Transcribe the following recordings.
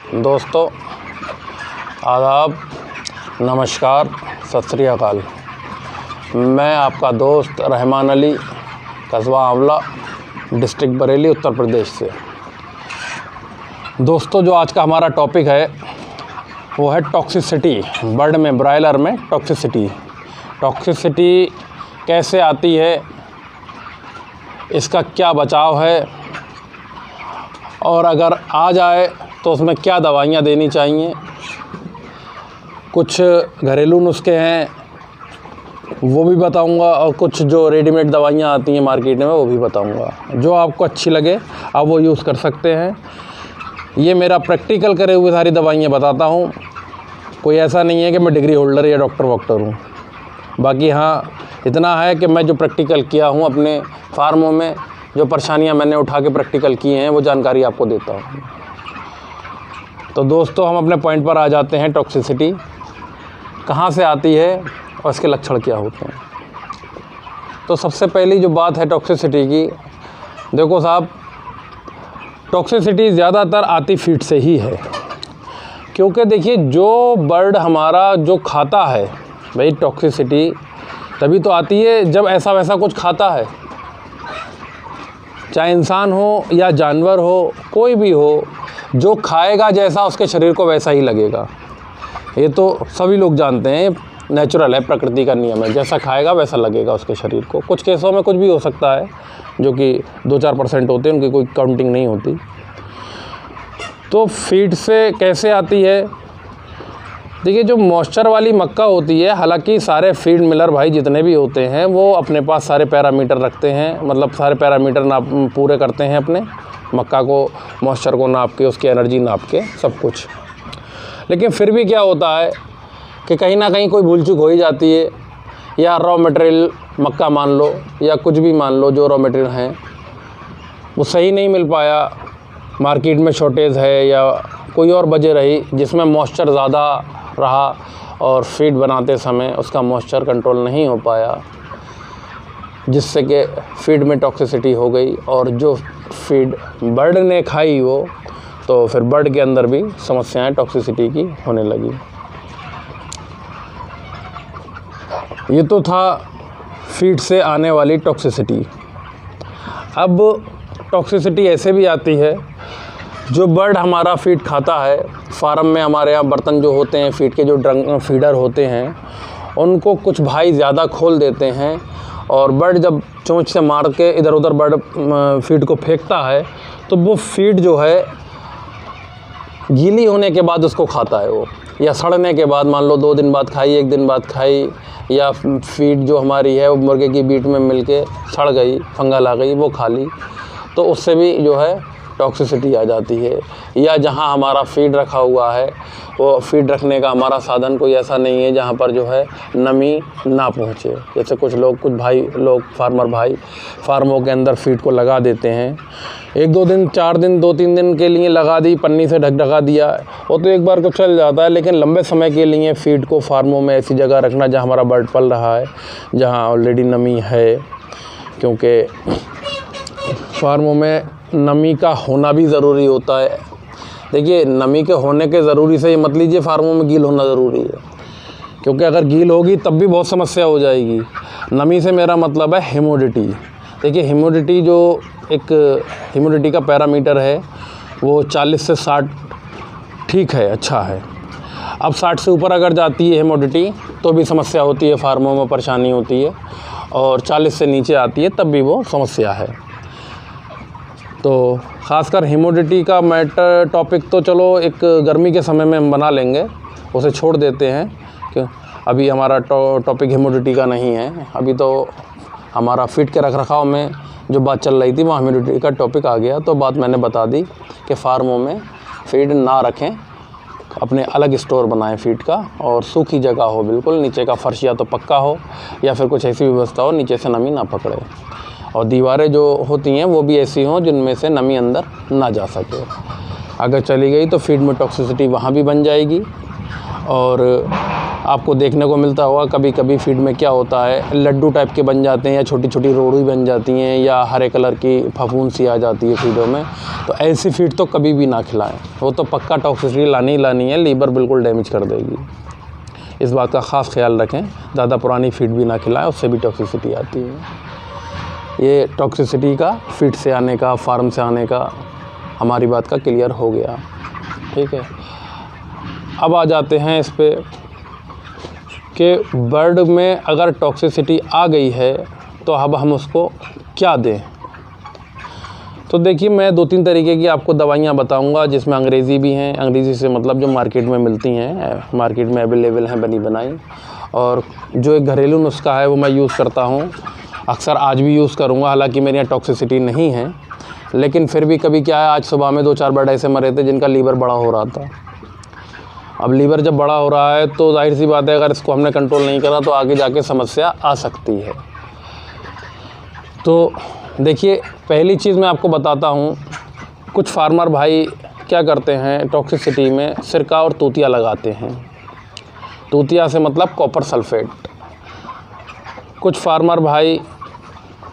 दोस्तों, आदाब, नमस्कार, सत श्री अकाल। मैं आपका दोस्त रहमान अली, कस्बा आंवला, डिस्ट्रिक्ट बरेली, उत्तर प्रदेश से। दोस्तों, जो आज का हमारा टॉपिक है वो है टॉक्सिसिटी। बर्ड में, ब्रायलर में टॉक्सिसिटी कैसे आती है, इसका क्या बचाव है, और अगर आ जाए तो उसमें क्या दवाइयाँ देनी चाहिए। कुछ घरेलू नुस्खे हैं वो भी बताऊंगा, और कुछ जो रेडीमेड दवाइयाँ आती हैं मार्केट में वो भी बताऊंगा। जो आपको अच्छी लगे आप वो यूज़ कर सकते हैं। ये मेरा प्रैक्टिकल करे हुए सारी दवाइयाँ बताता हूँ। कोई ऐसा नहीं है कि मैं डिग्री होल्डर या डॉक्टर हूँ। बाकी हाँ, इतना है कि मैं जो प्रैक्टिकल किया हूँ अपने फार्मों में, जो परेशानियाँ मैंने उठा के प्रैक्टिकल किए हैं, वो जानकारी आपको देता हूँ। तो दोस्तों, हम अपने पॉइंट पर आ जाते हैं। टॉक्सिसिटी कहाँ से आती है और इसके लक्षण क्या होते हैं। तो सबसे पहली जो बात है टॉक्सिसिटी की, देखो साहब, टॉक्सिसिटी ज़्यादातर आती फीड से ही है। क्योंकि देखिए, जो बर्ड हमारा जो खाता है, भाई टॉक्सिसिटी तभी तो आती है जब ऐसा वैसा कुछ खाता है। चाहे इंसान हो या जानवर हो, कोई भी हो, जो खाएगा जैसा उसके शरीर को वैसा ही लगेगा। ये तो सभी लोग जानते हैं, नेचुरल है, प्रकृति का नियम है। जैसा खाएगा वैसा लगेगा उसके शरीर को। कुछ केसों में कुछ भी हो सकता है, जो कि 2-4% होते हैं, उनकी कोई काउंटिंग नहीं होती। तो फीड से कैसे आती है? देखिए, जो मॉइस्चर वाली मक्का होती है, हालांकि सारे फीड मिलर भाई जितने भी होते हैं वो अपने पास सारे पैरामीटर रखते हैं, मतलब सारे पैरामीटर नाप पूरे करते हैं अपने मक्का को, मॉइस्चर को नाप के, उसकी एनर्जी नाप के, सब कुछ। लेकिन फिर भी क्या होता है कि कहीं ना कहीं कोई भूल चूक हो ही जाती है, या रॉ मटेरियल मक्का मान लो या कुछ भी मान लो, जो रॉ मटेरियल हैं वो सही नहीं मिल पाया, मार्केट में शॉर्टेज है या कोई और वजह रही जिसमें मॉइस्चर ज़्यादा रहा और फीड बनाते समय उसका मॉइस्चर कंट्रोल नहीं हो पाया, जिससे कि फीड में टॉक्सिसिटी हो गई। और जो फीड बर्ड ने खाई वो, तो फिर बर्ड के अंदर भी समस्याएं टॉक्सिसिटी की होने लगी। ये तो था फीड से आने वाली टॉक्सिसिटी। अब टॉक्सिसिटी ऐसे भी आती है, जो बर्ड हमारा फीड खाता है, फार्म में हमारे यहाँ बर्तन जो होते हैं, फीड के जो फीडर होते हैं, उनको कुछ भाई ज़्यादा खोल देते हैं, और बर्ड जब चोंच से मार के इधर उधर बर्ड फीड को फेंकता है, तो वो फीड जो है गीली होने के बाद उसको खाता है वो, या सड़ने के बाद, मान लो 2 दिन बाद खाई, 1 दिन बाद खाई, या फीड जो हमारी है वो मुर्गे की बीट में मिलके सड़ गई, फंगल आ गई, वो खा ली, तो उससे भी जो है टॉक्सिसिटी आ जाती है। या जहाँ हमारा फीड रखा हुआ है, वो फीड रखने का हमारा साधन कोई ऐसा नहीं है जहाँ पर जो है नमी ना पहुँचे। जैसे कुछ भाई लोग फार्मर भाई फार्मों के अंदर फीड को लगा देते हैं, 1-2 दिन, 4 दिन, 2-3 दिन के लिए लगा दी, पन्नी से ढका दिया, वो तो एक बार को चल जाता है। लेकिन लंबे समय के लिए फीड को फार्मों में ऐसी जगह रखना जहाँ हमारा बर्ड पल रहा है, जहाँ ऑलरेडी नमी है, क्योंकि फार्मों में नमी का होना भी ज़रूरी होता है। देखिए, नमी के होने के ज़रूरी से ये मत लीजिए फार्मों में गील होना ज़रूरी है, क्योंकि अगर गील होगी तब भी बहुत समस्या हो जाएगी। नमी से मेरा मतलब है ह्यूमिडिटी। देखिए, ह्यूमिडिटी जो एक ह्यूमिडिटी का पैरामीटर है वो 40 से 60 ठीक है, अच्छा है। अब 60 से ऊपर अगर जाती है ह्यूमिडिटी तो भी समस्या होती है, फार्मों में परेशानी होती है, और 40 से नीचे आती है तब भी वो समस्या है। तो ख़ासकर ह्यूमिडिटी का मैटर टॉपिक तो चलो एक गर्मी के समय में हम बना लेंगे, उसे छोड़ देते हैं, क्यों अभी हमारा टॉपिक ह्यूमिडिटी का नहीं है। अभी तो हमारा फीड के रखरखाव में जो बात चल रही थी वहाँ ह्यूमिडिटी का टॉपिक आ गया, तो बात मैंने बता दी कि फार्मों में फीड ना रखें, अपने अलग स्टोर बनाएं फीड का, और सूखी जगह हो बिल्कुल, नीचे का फर्श या तो पक्का हो या फिर कुछ ऐसी व्यवस्था हो नीचे से नमी ना पकड़े, और दीवारें जो होती हैं वो भी ऐसी हों जिनमें से नमी अंदर ना जा सके। अगर चली गई तो फीड में टॉक्सिसिटी वहाँ भी बन जाएगी, और आपको देखने को मिलता होगा कभी कभी फीड में क्या होता है, लड्डू टाइप के बन जाते हैं या छोटी छोटी रोड़ी बन जाती हैं या हरे कलर की फफूंद सी आ जाती है फीडों में। तो ऐसी फीड तो कभी भी ना खिलाएं, वो तो पक्का टॉक्सिसिटी लानी ही लानी है, लीवर बिल्कुल डैमेज कर देगी। इस बात का ख़ास ख्याल रखें, ज़्यादा पुरानी फीड भी ना खिलाएं, उससे भी टॉक्सिसिटी आती है। ये टॉक्सिसिटी का फीड से आने का, फार्म से आने का हमारी बात का क्लियर हो गया, ठीक है। अब आ जाते हैं इस पे कि बर्ड में अगर टॉक्सिसिटी आ गई है तो अब हम उसको क्या दें। तो देखिए, मैं 2-3 तरीके की आपको दवाइयाँ बताऊंगा, जिसमें अंग्रेज़ी भी हैं, अंग्रेज़ी से मतलब जो मार्केट में मिलती हैं, मार्केट में अवेलेबल हैं बनी बनाई, और जो एक घरेलू नुस्खा है वो मैं यूज़ करता हूँ, अक्सर आज भी यूज़ करूँगा। हालांकि मेरे यहाँ टॉक्सिसिटी नहीं है, लेकिन फिर भी कभी क्या है, आज सुबह में 2-4 बर्ड ऐसे मरे थे जिनका लीवर बड़ा हो रहा था। अब लीवर जब बड़ा हो रहा है तो जाहिर सी बात है, अगर इसको हमने कंट्रोल नहीं करा तो आगे जाके समस्या आ सकती है। तो देखिए, पहली चीज़ मैं आपको बताता हूँ, कुछ फार्मर भाई क्या करते हैं, टॉक्सिसिटी में सिरका और तूतिया लगाते हैं। तूतिया से मतलब कॉपर सल्फेट। कुछ फार्मर भाई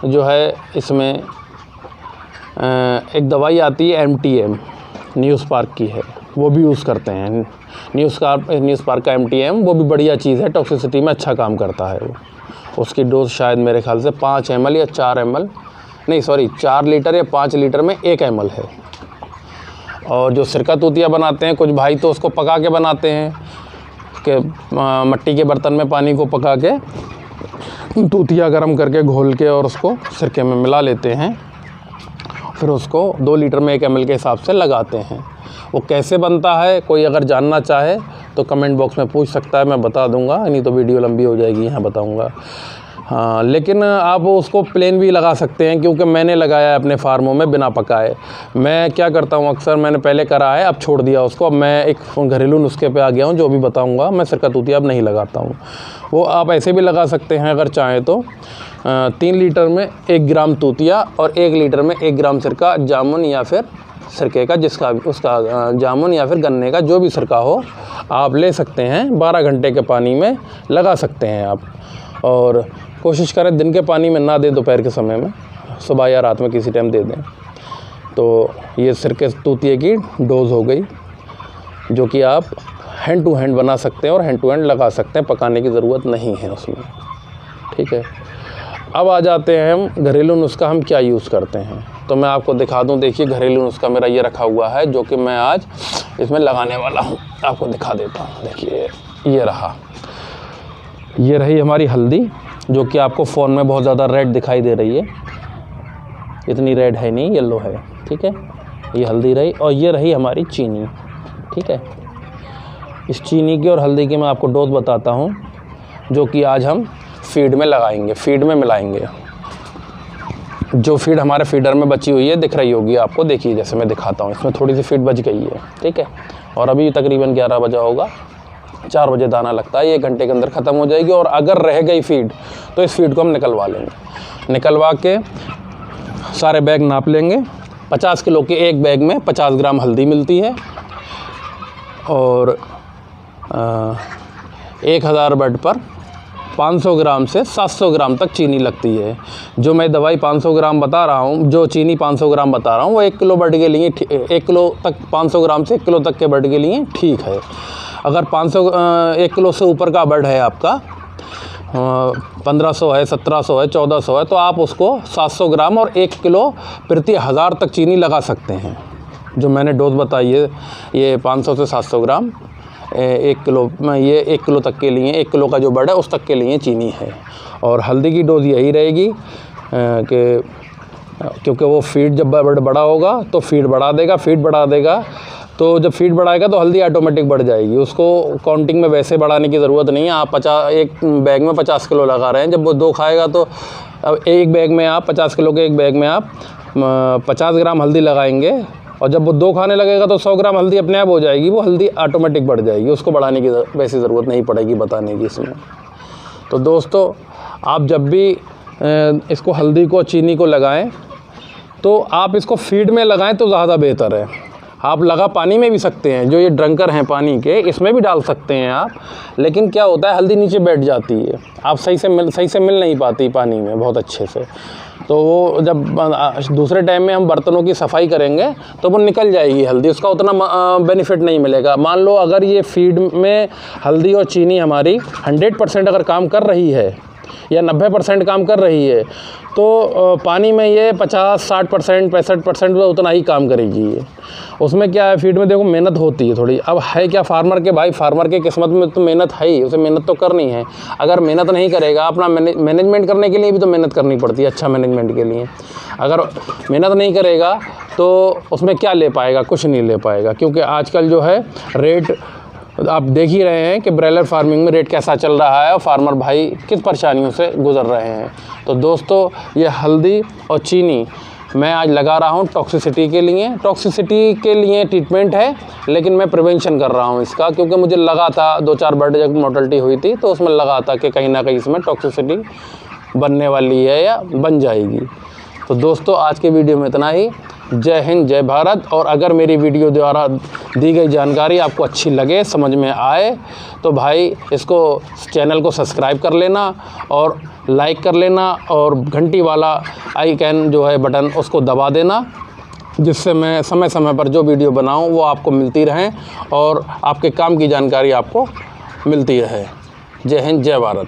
जो है, इसमें एक दवाई आती है MTM, न्यूज़पार्क की है, वो भी यूज़ करते हैं। न्यूज़पार्क का MTM वो भी बढ़िया चीज़ है, टॉक्सिसिटी में अच्छा काम करता है वो। उसकी डोज शायद मेरे ख्याल से 5 ml या 4 ml, नहीं सॉरी 4 लीटर या 5 लीटर में 1 ml है। और जो सिरका तूतिया बनाते हैं कुछ भाई, तो उसको पका के बनाते हैं कि मिट्टी के बर्तन में पानी को पका के तूतिया गर्म करके घोल के और उसको सिरके में मिला लेते हैं, फिर उसको 2 लीटर में 1 ml के हिसाब से लगाते हैं। वो कैसे बनता है, कोई अगर जानना चाहे तो कमेंट बॉक्स में पूछ सकता है, मैं बता दूंगा, नहीं तो वीडियो लंबी हो जाएगी, यहाँ बताऊंगा। हाँ, लेकिन आप उसको प्लेन भी लगा सकते हैं, क्योंकि मैंने लगाया है अपने फार्मों में बिना पकाए। मैं क्या करता हूँ, अक्सर मैंने पहले करा है, अब छोड़ दिया उसको। अब मैं एक घरेलू नुस्खे पे आ गया हूँ, जो भी बताऊँगा। मैं सिरका तूतिया अब नहीं लगाता हूँ, वो आप ऐसे भी लगा सकते हैं अगर चाहें तो। 3 लीटर में 1 ग्राम तूतिया और 1 लीटर में 1 ग्राम सिरका, जामुन या फिर सिरके का, जिसका उसका जामुन या फिर गन्ने का जो भी सिरका हो, आप ले सकते हैं। 12 घंटे के पानी में लगा सकते हैं आप, और कोशिश करें दिन के पानी में ना दें, दोपहर के समय में, सुबह या रात में किसी टाइम दे दें। तो ये सिरके तूतिए की डोज़ हो गई, जो कि आप हैंड टू हैंड बना सकते हैं और हैंड टू हैंड लगा सकते हैं, पकाने की ज़रूरत नहीं है उसमें, ठीक है। अब आ जाते हैं हम घरेलू नुस्खा हम क्या यूज़ करते हैं, तो मैं आपको दिखा दूं। देखिए, घरेलू नुस्खा मेरा ये रखा हुआ है, जो कि मैं आज इसमें लगाने वाला हूं, आपको दिखा देता हूं। देखिए, ये रहा, ये रही हमारी हल्दी, जो कि आपको फ़ोन में बहुत ज़्यादा रेड दिखाई दे रही है, इतनी रेड है नहीं, येलो है, ठीक है। ये हल्दी रही, और ये रही हमारी चीनी, ठीक है। इस चीनी की और हल्दी की मैं आपको डोज बताता हूँ, जो कि आज हम फीड में लगाएंगे, फीड में मिलाएंगे। जो फीड हमारे फीडर में बची हुई है दिख रही होगी आपको, देखिए जैसे मैं दिखाता हूँ, इसमें थोड़ी सी फीड बच गई है, ठीक है। और अभी तकरीबन 11 बजा होगा, 4 बजे दाना लगता है, 1 घंटे के अंदर ख़त्म हो जाएगी। और अगर रह गई फीड तो इस फीड को हम निकलवा लेंगे। निकलवा के सारे बैग नाप लेंगे। 50 किलो के एक बैग में 50 ग्राम हल्दी मिलती है, और 1000 बर्ड पर 500 ग्राम से 700 ग्राम तक चीनी लगती है। जो मैं दवाई 500 ग्राम बता रहा हूँ, जो चीनी 500 ग्राम बता रहा हूँ, वो 1 किलो बर्ड के लिए 1 किलो तक, 500 ग्राम से 1 किलो तक के बर्ड के लिए ठीक है। अगर 1 किलो से ऊपर का बर्ड है आपका, 1500 है, 1700 है, 1400 है, तो आप उसको 700 ग्राम और 1 किलो प्रति 1000 तक चीनी लगा सकते हैं। जो मैंने डोज बताई है, ये 500 से 700 ग्राम 1 किलो, ये 1 किलो तक के लिए, 1 किलो का जो बर्ड है उस तक के लिए चीनी है। और हल्दी की डोज़ यही रहेगी कि क्योंकि वो फीड, जब बर्ड बड़ा होगा तो फीड बढ़ा देगा, फीड बढ़ा देगा, तो जब फीड बढ़ाएगा तो हल्दी ऑटोमेटिक बढ़ जाएगी। उसको काउंटिंग में वैसे बढ़ाने की ज़रूरत नहीं है। आप 1 बैग में 50 किलो लगा रहे हैं, जब वो 2 खाएगा तो अब एक बैग में आप 50 किलो के एक बैग में आप 50 ग्राम हल्दी लगाएंगे, और जब वो 2 खाने लगेगा तो 100 ग्राम हल्दी अपने आप हो जाएगी, वो हल्दी ऑटोमेटिक बढ़ जाएगी, उसको बढ़ाने की वैसी ज़रूरत नहीं पड़ेगी बताने की इसमें। तो दोस्तों, आप जब भी इसको हल्दी को, चीनी को लगाएं, तो आप इसको फीड में लगाएं तो ज़्यादा बेहतर है। आप लगा पानी में भी सकते हैं, जो ये ड्रंकर हैं पानी के, इसमें भी डाल सकते हैं आप। लेकिन क्या होता है, हल्दी नीचे बैठ जाती है, आप सही से मिल नहीं पाती पानी में बहुत अच्छे से। तो वो जब दूसरे टाइम में हम बर्तनों की सफाई करेंगे तो वो निकल जाएगी हल्दी, उसका उतना बेनिफिट नहीं मिलेगा। मान लो अगर ये फीड में हल्दी और चीनी हमारी 100% अगर काम कर रही है या 90% काम कर रही है, तो पानी में ये 50-60%, 65% तो उतना ही काम करेगी ये। उसमें क्या है, फीड में देखो मेहनत होती है थोड़ी। अब है क्या फार्मर के भाई, फार्मर के किस्मत में तो मेहनत है ही, उसे मेहनत तो करनी है। अगर मेहनत नहीं करेगा, अपना मैनेजमेंट करने के लिए भी तो मेहनत करनी पड़ती है, अच्छा मैनेजमेंट के लिए। अगर मेहनत नहीं करेगा तो उसमें क्या ले पाएगा, कुछ नहीं ले पाएगा। क्योंकि आजकल जो है रेट आप देख ही रहे हैं कि ब्रॉयलर फार्मिंग में रेट कैसा चल रहा है और फार्मर भाई किस परेशानियों से गुजर रहे हैं। तो दोस्तों, ये हल्दी और चीनी मैं आज लगा रहा हूँ टॉक्सिसिटी के लिए। टॉक्सिसिटी के लिए ट्रीटमेंट है, लेकिन मैं प्रिवेंशन कर रहा हूँ इसका, क्योंकि मुझे लगा था 2-4 बर्ड जब मोर्टलिटी हुई थी तो उसमें लगा था कि कहीं ना कहीं इसमें टॉक्सिसिटी बनने वाली है या बन जाएगी। तो दोस्तों, आज के वीडियो में इतना ही। जय हिंद, जय भारत। और अगर मेरी वीडियो द्वारा दी गई जानकारी आपको अच्छी लगे, समझ में आए, तो भाई इसको चैनल को सब्सक्राइब कर लेना और लाइक कर लेना और घंटी वाला आइकन जो है बटन उसको दबा देना, जिससे मैं समय समय पर जो वीडियो बनाऊं वो आपको मिलती रहें और आपके काम की जानकारी आपको मिलती रहे। जय हिंद, जय भारत।